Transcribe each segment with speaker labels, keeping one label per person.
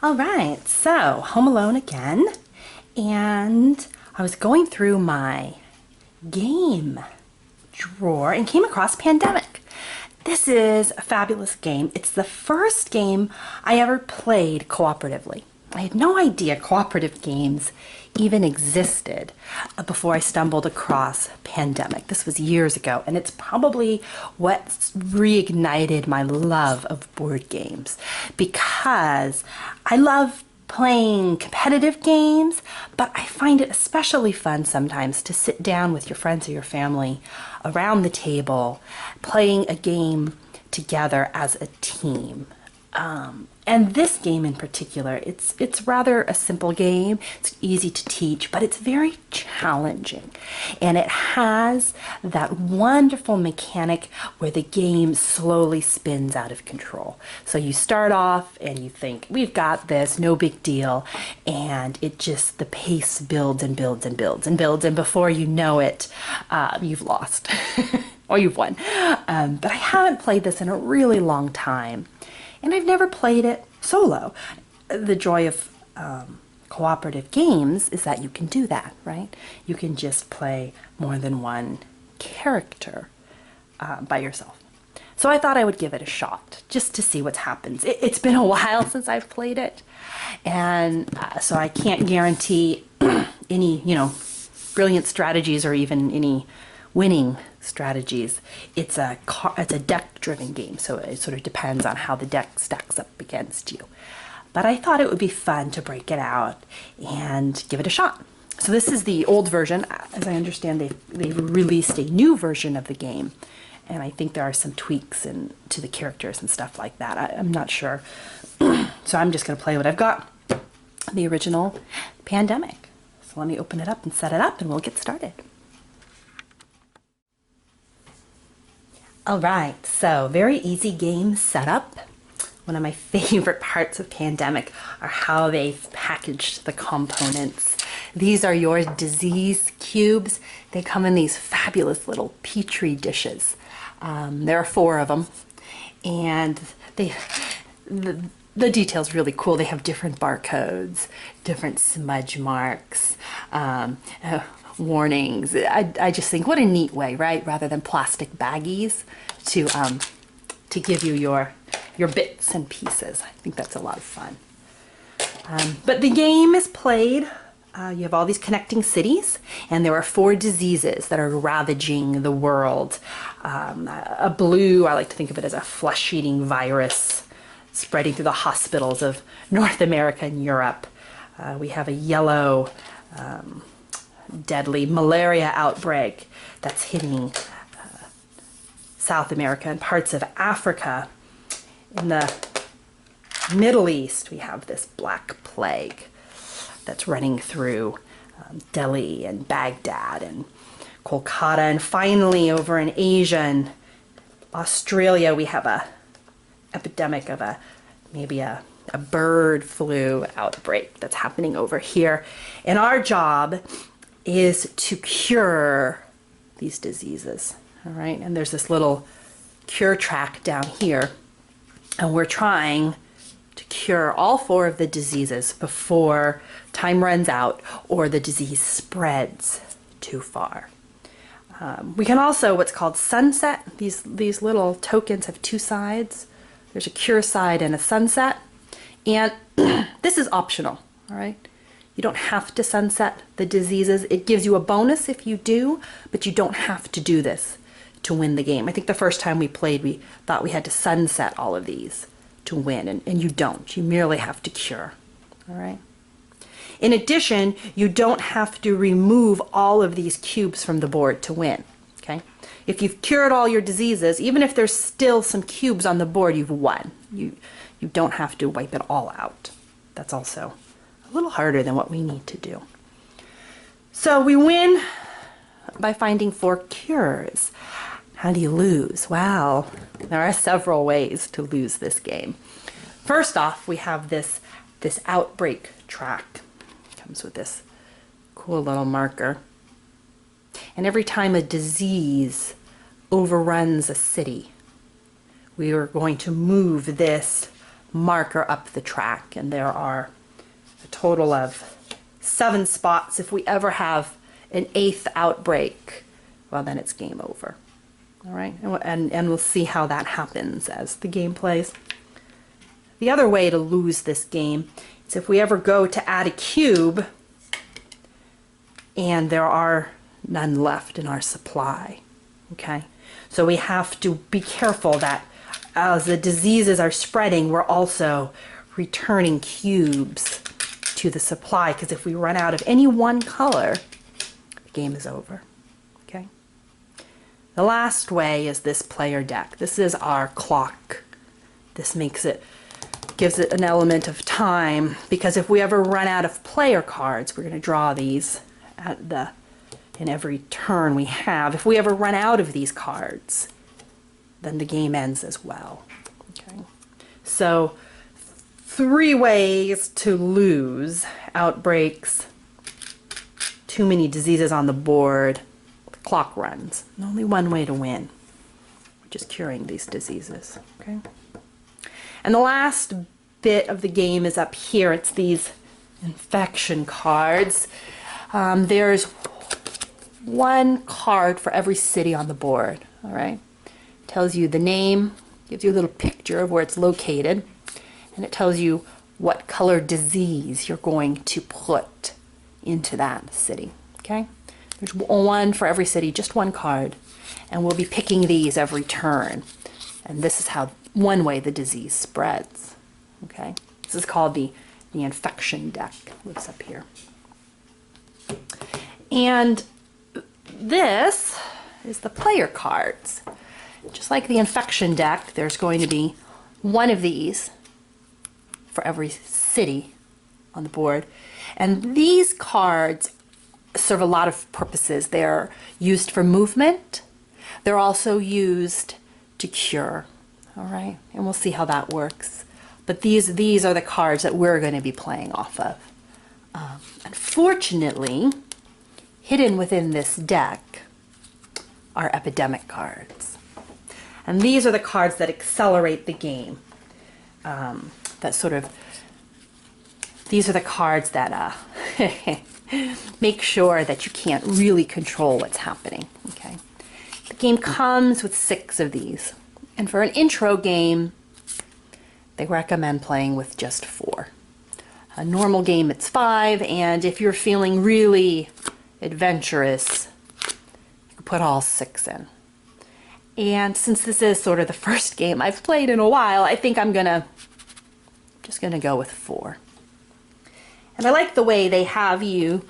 Speaker 1: All right, so home alone again, and I was going through my game drawer and came across Pandemic. This is a fabulous game. It's the first game I ever played cooperatively. I had no idea cooperative games even existed before I stumbled across Pandemic. This was years ago, and it's probably what reignited my love of board games because I love playing competitive games, but I find it especially fun sometimes to sit down with your friends or your family around the table playing a game together as a team. And this game in particular, it's rather a simple game. It's easy to teach, but it's very challenging. And it has that wonderful mechanic where the game slowly spins out of control. So you start off and you think, we've got this, no big deal. And the pace builds and builds and builds and builds. And before you know it, you've lost or you've won. But I haven't played this in a really long time. And I've never played it solo. The joy of cooperative games is that you can do that, right? You can just play more than one character by yourself. So I thought I would give it a shot just to see what happens. It's been a while since I've played it, and so I can't guarantee any, brilliant strategies or even any winning strategies. It's a deck-driven game, so it sort of depends on how the deck stacks up against you. But I thought it would be fun to break it out and give it a shot. So this is the old version. As I understand, they've released a new version of the game, and I think there are some tweaks to the characters and stuff like that. I'm not sure. So I'm just going to play what I've got, the original Pandemic. So let me open it up and set it up, and we'll get started. All right, so very easy game setup. One of my favorite parts of Pandemic are how they've packaged the components. These are your disease cubes. They come in these fabulous little petri dishes. There are 4 of them, and the detail's really cool. They have different barcodes, different smudge marks, warnings. I just think what a neat way, right? Rather than plastic baggies to give you your bits and pieces. I think that's a lot of fun. But the game is played. You have all these connecting cities, and there are 4 diseases that are ravaging the world. A blue, I like to think of it as a flesh-eating virus spreading through the hospitals of North America and Europe. We have a yellow, deadly malaria outbreak that's hitting South America and parts of Africa. In the Middle East, we have this black plague that's running through Delhi and Baghdad and Kolkata. And finally, over in Asia and Australia, we have a epidemic of maybe a bird flu outbreak that's happening over here. And our job is to cure these diseases, all right? And there's this little cure track down here, and we're trying to cure all 4 of the diseases before time runs out or the disease spreads too far. We can also what's called sunset. These little tokens have 2 sides. There's a cure side and a sunset, and this is optional, all right? You don't have to sunset the diseases. It gives you a bonus if you do, but you don't have to do this to win the game. I think the first time we played, we thought we had to sunset all of these to win, and you don't. You merely have to cure, all right? In addition, you don't have to remove all of these cubes from the board to win, okay? If you've cured all your diseases, even if there's still some cubes on the board, you've won. You don't have to wipe it all out. That's also a little harder than what we need to do. So we win by finding 4 cures. How do you lose? Well, there are several ways to lose this game. First off, we have this outbreak track. It comes with this cool little marker. And every time a disease overruns a city, we are going to move this marker up the track, and there are a total of 7 spots. If we ever have an 8th outbreak, well, then it's game over. All right, and we'll see how that happens as the game plays. The other way to lose this game is if we ever go to add a cube and there are none left in our supply. Okay, so we have to be careful that as the diseases are spreading, we're also returning cubes to the supply, because if we run out of any one color, the game is over. Okay. The last way is this player deck. This is our clock. This gives it an element of time, because if we ever run out of player cards, we're going to draw these in every turn we have. If we ever run out of these cards, then the game ends as well. Okay. So 3 ways to lose: outbreaks, too many diseases on the board, the clock runs. And only one way to win, which is curing these diseases. Okay. And the last bit of the game is up here. It's these infection cards. There's 1 card for every city on the board. All right. Tells you the name, gives you a little picture of where it's located, and it tells you what color disease you're going to put into that city. Okay. There's 1 for every city, just 1 card, and we'll be picking these every turn. And this is how one way the disease spreads. Okay, this is called the infection deck. Looks up here. And this is the player cards. Just like the infection deck, there's going to be 1 of these for every city on the board. And these cards serve a lot of purposes. They're used for movement. They're also used to cure. All right, and we'll see how that works. But these are the cards that we're going to be playing off of. Unfortunately, hidden within this deck are epidemic cards. And these are the cards that accelerate the game. These are the cards that make sure that you can't really control what's happening. Okay, the game comes with 6 of these. And for an intro game, they recommend playing with just 4. A normal game, it's 5, and if you're feeling really adventurous, you can put all 6 in. And since this is sort of the first game I've played in a while, I think I'm just gonna go with 4. And I like the way they have you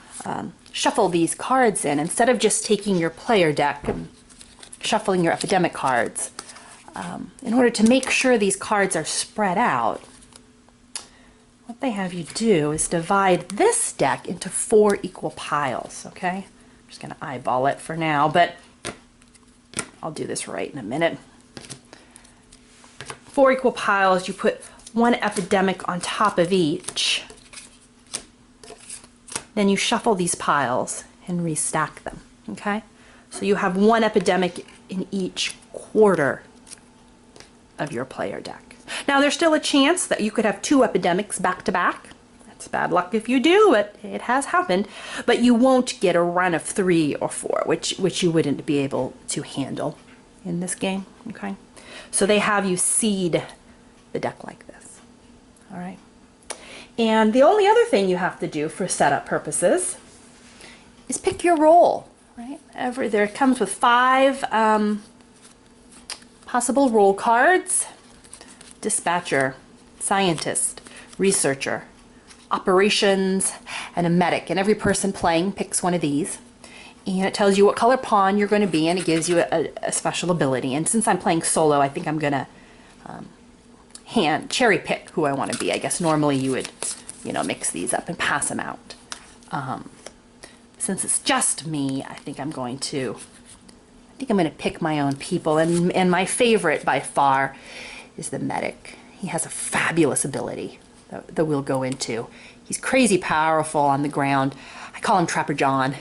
Speaker 1: shuffle these cards in, instead of just taking your player deck and shuffling your epidemic cards. In order to make sure these cards are spread out, what they have you do is divide this deck into 4 equal piles, okay? I'm just going to eyeball it for now, but I'll do this right in a minute. 4 equal piles, you put 1 epidemic on top of each. Then you shuffle these piles and restack them, okay? So you have 1 epidemic in each quarter of your player deck. Now there's still a chance that you could have 2 epidemics back to back. That's bad luck if you do, but it has happened. But you won't get a run of 3 or 4, which you wouldn't be able to handle in this game, okay? So they have you seed the deck like this, all right? And the only other thing you have to do for setup purposes is pick your role, right? There comes with 5 possible role cards: dispatcher, scientist, researcher, operations, and a medic. And every person playing picks one of these. And it tells you what color pawn you're going to be, and it gives you a special ability. And since I'm playing solo, I think I'm going to cherry pick who I want to be. I guess normally you would, mix these up and pass them out. Since it's just me, I think I'm going to pick my own people. And my favorite by far is the medic. He has a fabulous ability that we'll go into. He's crazy powerful on the ground. I call him Trapper John.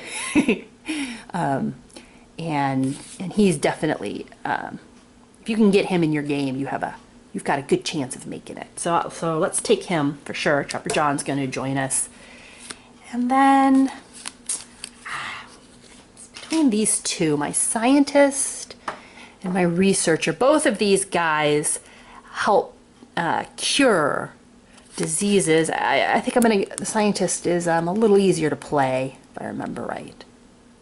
Speaker 1: And he's definitely, if you can get him in your game, you have a you've got a good chance of making it. So let's take him for sure. Trapper John's going to join us. And then between these two, my scientist and my researcher, both of these guys help cure diseases. I think the scientist is a little easier to play, if I remember right.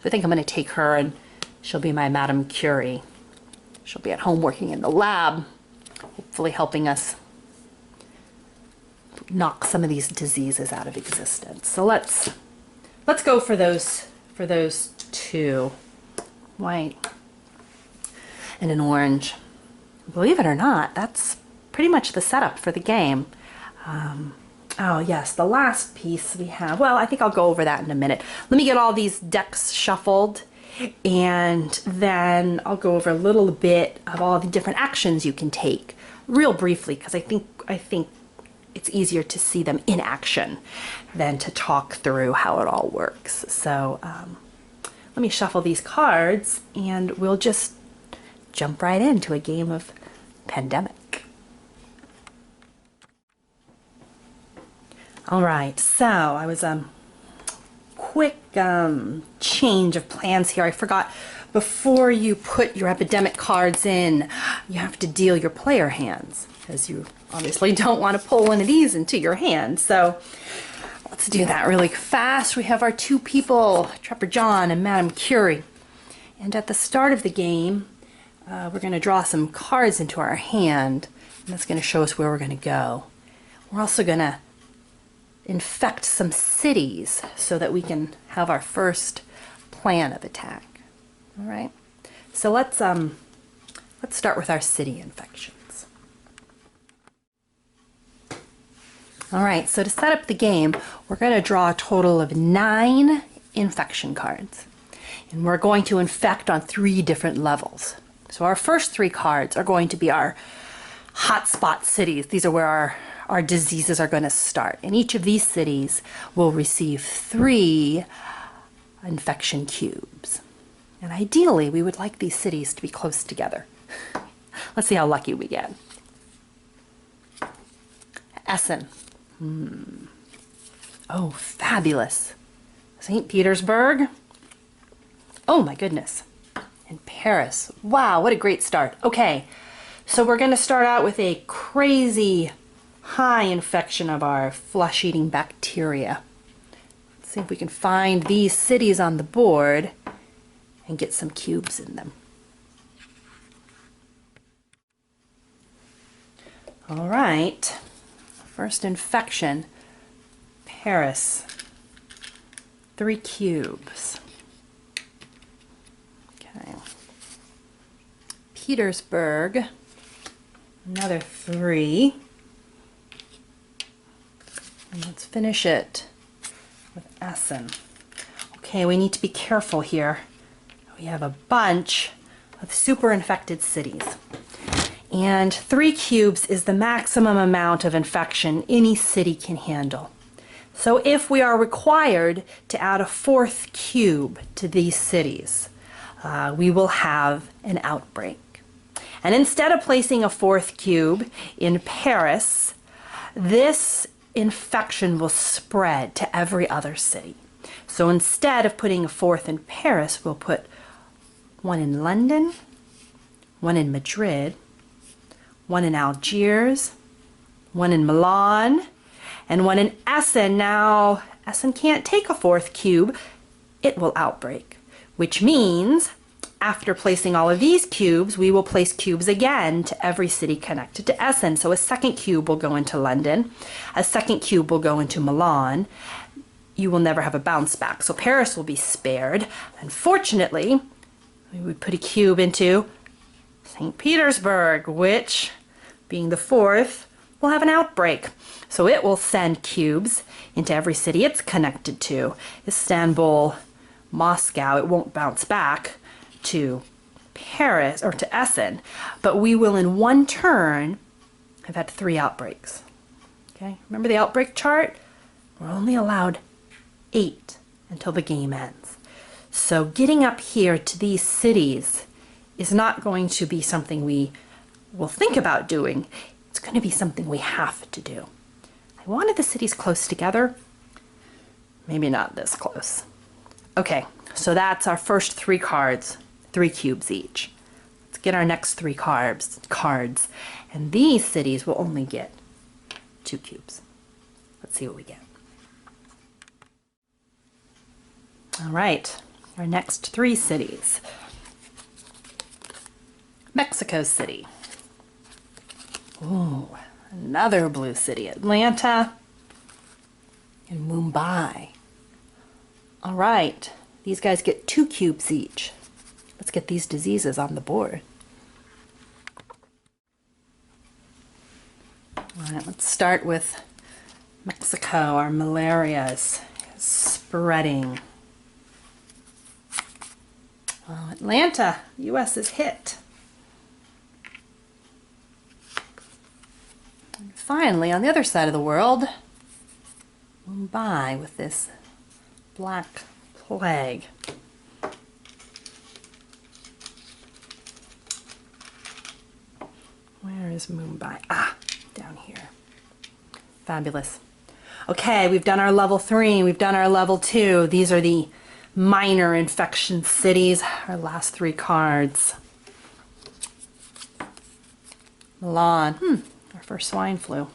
Speaker 1: So I think I'm going to take her, and she'll be my Madame Curie. She'll be at home working in the lab, hopefully helping us knock some of these diseases out of existence. So let's go for those two, white and an orange. Believe it or not, that's pretty much the setup for the game. Oh yes, the last piece we have, well, I think I'll go over that in a minute. Let me get all these decks shuffled, and then I'll go over a little bit of all the different actions you can take, real briefly, because I think it's easier to see them in action than to talk through how it all works. So let me shuffle these cards, and we'll just jump right into a game of Pandemic. All right, so I was quick change of plans here. I forgot, before you put your epidemic cards in, you have to deal your player hands, because you obviously don't want to pull one of these into your hand. So let's do that really fast. We have our two people, Trapper John and Madame Curie. And at the start of the game, we're going to draw some cards into our hand, and that's going to show us where we're going to go. We're also going to infect some cities so that we can have our first plan of attack. All right, so let's start with our city infections. All right, so to set up the game, we're going to draw a total of 9 infection cards, and we're going to infect on 3 different levels. So our first 3 cards are going to be our hotspot cities. These are where our diseases are going to start. And each of these cities will receive 3 infection cubes. And ideally, we would like these cities to be close together. Let's see how lucky we get. Essen. Oh, fabulous. St. Petersburg. Oh my goodness. And Paris. Wow, what a great start. Okay, so we're going to start out with a crazy high infection of our flesh-eating bacteria. Let's see if we can find these cities on the board and get some cubes in them. All right, first infection, Paris, 3 cubes. Okay, Petersburg, another 3. And let's finish it with Essen. Okay, we need to be careful here. We have a bunch of super infected cities. And 3 cubes is the maximum amount of infection any city can handle. So if we are required to add a 4th cube to these cities, we will have an outbreak. And instead of placing a 4th cube in Paris, this infection will spread to every other city. So instead of putting a 4th in Paris, we'll put 1 in London, 1 in Madrid, 1 in Algiers, 1 in Milan, and 1 in Essen. Now, Essen can't take a 4th cube. It will outbreak, which means after placing all of these cubes, we will place cubes again to every city connected to Essen. So a 2nd cube will go into London, a 2nd cube will go into Milan. You will never have a bounce back. So Paris will be spared. Unfortunately, we would put a cube into St. Petersburg, which, being the 4th, will have an outbreak. So it will send cubes into every city it's connected to. Istanbul, Moscow, it won't bounce back to Paris or to Essen, but we will in one turn have had 3 outbreaks. Okay, remember the outbreak chart? We're only allowed 8 until the game ends. So getting up here to these cities is not going to be something we will think about doing. it's going to be something we have to do. I wanted the cities close together. Maybe not this close. Okay, so that's our first 3 cards, 3 cubes each. Let's get our next 3 cards. And these cities will only get 2 cubes. Let's see what we get. All right, our next 3 cities. Mexico City. Ooh, another blue city, Atlanta and Mumbai. All right, these guys get 2 cubes each. Let's get these diseases on the board. All right, let's start with Mexico. Our malaria is spreading. Oh, Atlanta, U.S. is hit. And finally, on the other side of the world, Mumbai with this Black Plague. Where is Mumbai? Ah, down here. Fabulous. Okay, we've done our level 3, we've done our level 2. These are the minor infection cities, our last 3 cards. Milan, our first swine flu.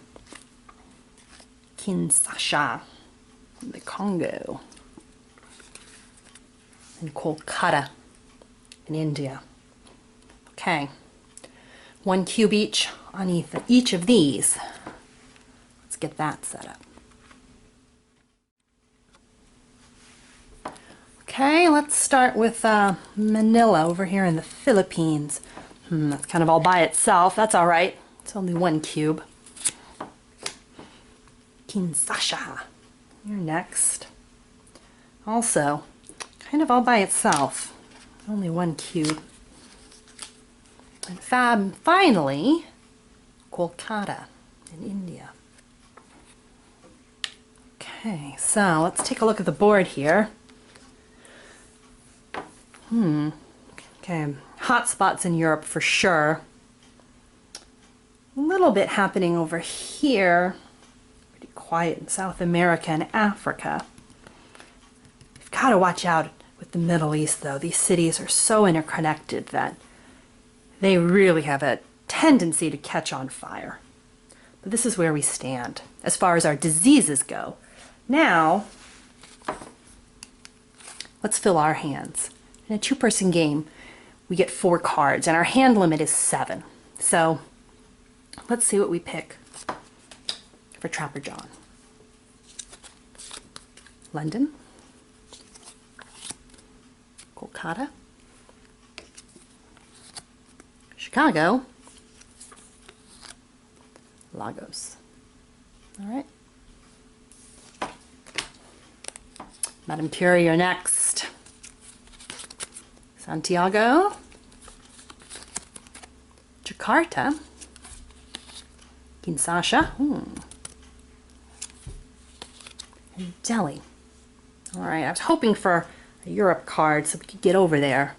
Speaker 1: Kinshasa, the Congo. And Kolkata in India. Okay, 1 cube each on each of these. Let's get that set up. Okay, let's start with Manila over here in the Philippines. That's kind of all by itself. That's all right. It's only 1 cube. Kinshasa, you're next. Also, kind of all by itself. Only 1 cube. And finally, Kolkata in India. Okay, so let's take a look at the board here. Okay, hot spots in Europe for sure. A little bit happening over here. Pretty quiet in South America and Africa. You've got to watch out with the Middle East, though. These cities are so interconnected that they really have a tendency to catch on fire. But this is where we stand as far as our diseases go. Now, let's fill our hands. In a 2-person game, we get 4 cards, and our hand limit is 7. So let's see what we pick for Trapper John. London, Kolkata, Chicago, Lagos. All right. Madam Curie, you're next. Santiago, Jakarta, Kinshasa, and Delhi. All right, I was hoping for a Europe card so we could get over there.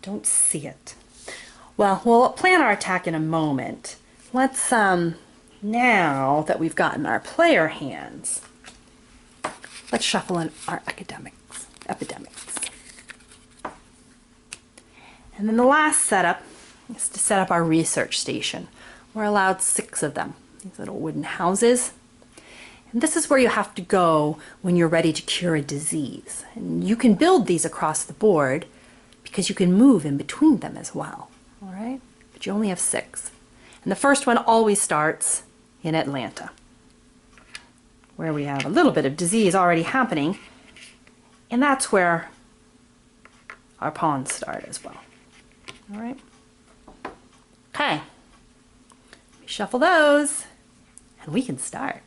Speaker 1: Don't see it. Well, we'll plan our attack in a moment. Let's, now that we've gotten our player hands, let's shuffle in our epidemics. And then the last setup is to set up our research station. We're allowed 6 of them, these little wooden houses. And this is where you have to go when you're ready to cure a disease. And you can build these across the board because you can move in between them as well. All right? But you only have 6. And the first one always starts in Atlanta, where we have a little bit of disease already happening. And that's where our pawns start as well. All right. Okay. We shuffle those, and we can start.